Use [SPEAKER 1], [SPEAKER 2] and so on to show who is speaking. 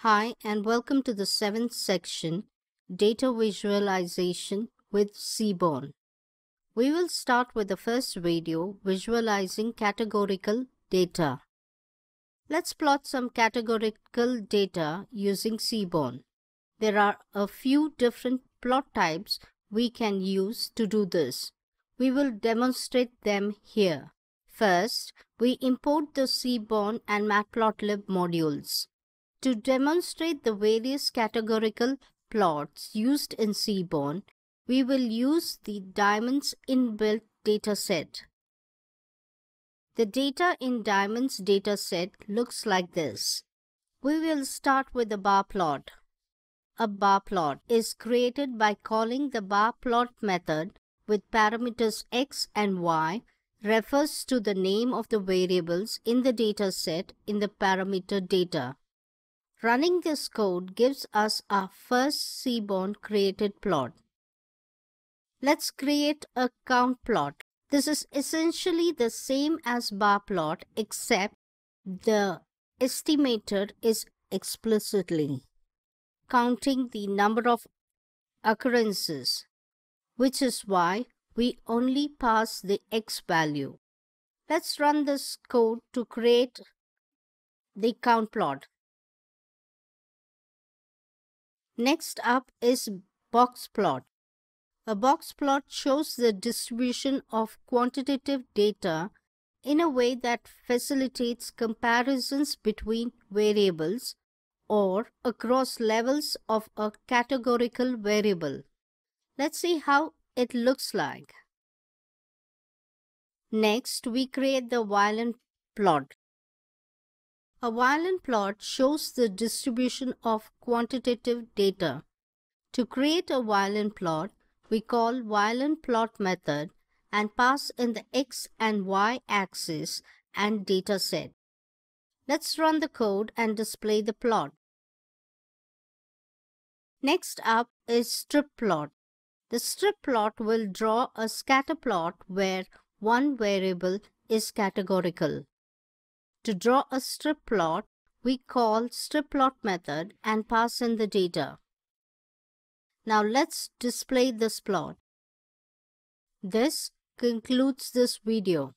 [SPEAKER 1] Hi and welcome to the 7th section, Data Visualization with Seaborn. We will start with the first video, Visualizing Categorical Data. Let's plot some categorical data using Seaborn. There are a few different plot types we can use to do this. We will demonstrate them here. First, we import the Seaborn and Matplotlib modules. To demonstrate the various categorical plots used in Seaborn, we will use the Diamonds inbuilt dataset. The data in Diamonds dataset looks like this. We will start with a bar plot. A bar plot is created by calling the bar plot method with parameters x and y, refers to the name of the variables in the dataset in the parameter data. Running this code gives us our first Seaborn created plot. Let's create a count plot. This is essentially the same as bar plot except the estimator is explicitly counting the number of occurrences, which is why we only pass the x value. Let's run this code to create the count plot. Next up is box plot. A box plot shows the distribution of quantitative data in a way that facilitates comparisons between variables or across levels of a categorical variable. Let's see how it looks like. Next, we create the violin plot. A violin plot shows the distribution of quantitative data. To create a violin plot, we call violin plot method and pass in the x and y axis and data set. Let's run the code and display the plot. Next up is strip plot. The strip plot will draw a scatter plot where one variable is categorical. To draw a strip plot, we call strip plot method and pass in the data. Now let's display this plot. This concludes this video.